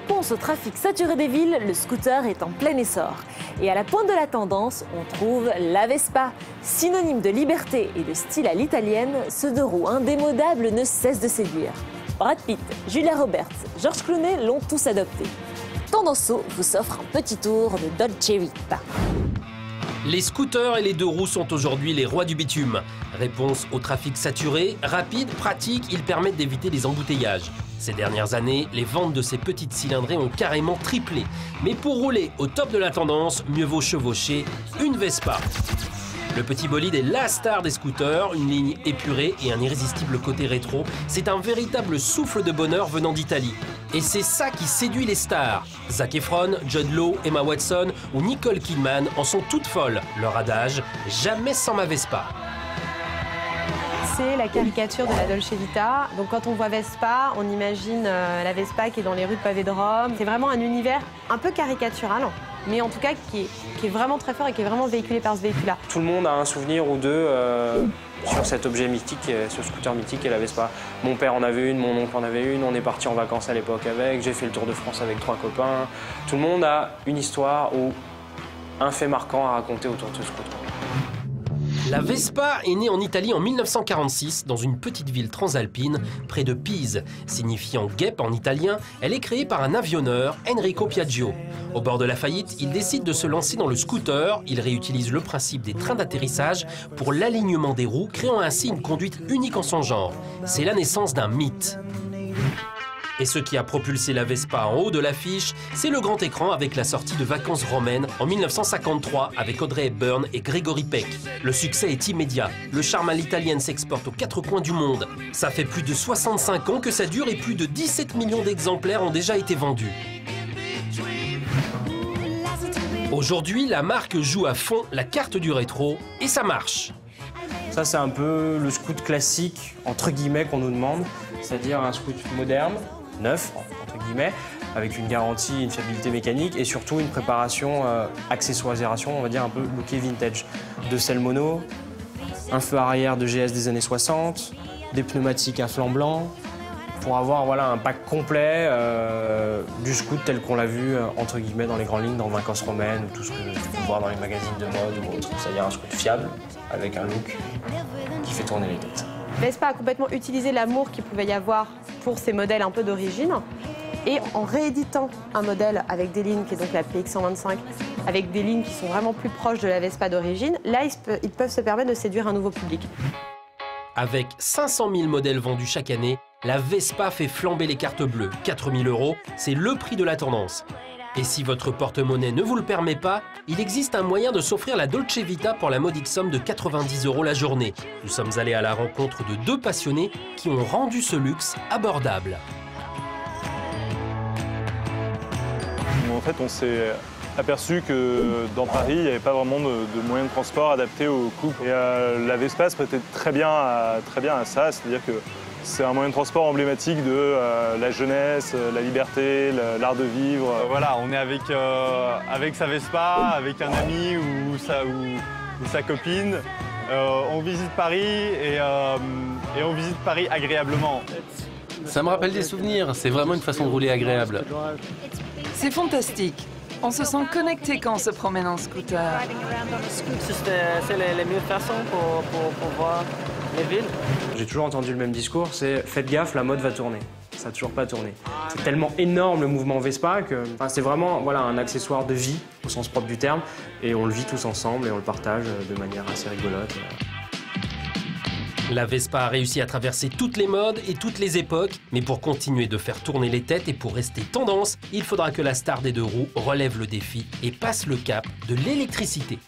réponse au trafic saturé des villes, le scooter est en plein essor. Et à la pointe de la tendance, on trouve la Vespa. Synonyme de liberté et de style à l'italienne, ce deux roues indémodable ne cesse de séduire. Brad Pitt, Julia Roberts, George Clooney l'ont tous adopté. Tendanceau vous offre un petit tour de Dolce Vita. Les scooters et les deux roues sont aujourd'hui les rois du bitume. Réponse au trafic saturé, rapide, pratique, ils permettent d'éviter les embouteillages. Ces dernières années, les ventes de ces petites cylindrées ont carrément triplé. Mais pour rouler au top de la tendance, mieux vaut chevaucher une Vespa. Le petit bolide est la star des scooters, une ligne épurée et un irrésistible côté rétro. C'est un véritable souffle de bonheur venant d'Italie. Et c'est ça qui séduit les stars. Zac Efron, Jude Law, Emma Watson ou Nicole Kidman en sont toutes folles. Leur adage, jamais sans ma Vespa. C'est la caricature de la Dolce Vita. Donc quand on voit Vespa, on imagine la Vespa qui est dans les rues pavées de Rome. C'est vraiment un univers un peu caricatural, mais en tout cas qui est vraiment très fort et qui est vraiment véhiculé par ce véhicule-là. Tout le monde a un souvenir ou deux sur cet objet mythique, ce scooter mythique et la Vespa. Mon père en avait une, mon oncle en avait une, on est parti en vacances à l'époque avec, j'ai fait le tour de France avec 3 copains. Tout le monde a une histoire ou un fait marquant à raconter autour de ce scooter. La Vespa est née en Italie en 1946 dans une petite ville transalpine près de Pise. Signifiant guêpe en italien, elle est créée par un avionneur, Enrico Piaggio. Au bord de la faillite, il décide de se lancer dans le scooter. Il réutilise le principe des trains d'atterrissage pour l'alignement des roues, créant ainsi une conduite unique en son genre. C'est la naissance d'un mythe. Et ce qui a propulsé la Vespa en haut de l'affiche, c'est le grand écran avec la sortie de Vacances romaines en 1953 avec Audrey Hepburn et Gregory Peck. Le succès est immédiat. Le charme à l'italienne s'exporte aux 4 coins du monde. Ça fait plus de 65 ans que ça dure et plus de 17 millions d'exemplaires ont déjà été vendus. Aujourd'hui, la marque joue à fond la carte du rétro et ça marche. Ça, c'est un peu le scoot classique, entre guillemets, qu'on nous demande, c'est-à-dire un scoot moderne, neuf, entre guillemets, avec une garantie, une fiabilité mécanique et surtout une préparation, accessoirisation, on va dire un peu lookée vintage. Deux selles mono, un feu arrière de GS des années 60, des pneumatiques à flanc blanc, pour avoir voilà, un pack complet du scoot tel qu'on l'a vu, entre guillemets, dans les grandes lignes, dans Vacances romaines ou tout ce que tu peux voir dans les magazines de mode ou autre. C'est-à-dire un scoot fiable, avec un look qui fait tourner les têtes. Vespa a complètement utilisé l'amour qu'il pouvait y avoir pour ces modèles un peu d'origine. Et en rééditant un modèle avec des lignes, qui est donc la PX125, avec des lignes qui sont vraiment plus proches de la Vespa d'origine, là, ils peuvent se permettre de séduire un nouveau public. Avec 500 000 modèles vendus chaque année, la Vespa fait flamber les cartes bleues. 4 000 €, c'est le prix de la tendance. Et si votre porte-monnaie ne vous le permet pas, il existe un moyen de s'offrir la Dolce Vita pour la modique somme de 90 € la journée. Nous sommes allés à la rencontre de 2 passionnés qui ont rendu ce luxe abordable. En fait, on s'est aperçu que dans Paris, il n'y avait pas vraiment de moyens de transport adaptés aux couples. Et la Vespa se prêtait très bien à ça, c'est-à-dire que c'est un moyen de transport emblématique de la jeunesse, la liberté, l'art de vivre. Voilà, on est avec sa Vespa, avec un ami ou sa copine. On visite Paris et on visite Paris agréablement. Ça me rappelle des souvenirs, c'est vraiment une façon de rouler agréable. C'est fantastique. On se sent connecté quand on se promène en scooter. C'est la meilleure façon pour voir les villes. J'ai toujours entendu le même discours, c'est faites gaffe, la mode va tourner. Ça n'a toujours pas tourné. C'est tellement énorme le mouvement Vespa que c'est vraiment voilà, un accessoire de vie au sens propre du terme et on le vit tous ensemble et on le partage de manière assez rigolote. La Vespa a réussi à traverser toutes les modes et toutes les époques, mais pour continuer de faire tourner les têtes et pour rester tendance, il faudra que la star des deux roues relève le défi et passe le cap de l'électricité.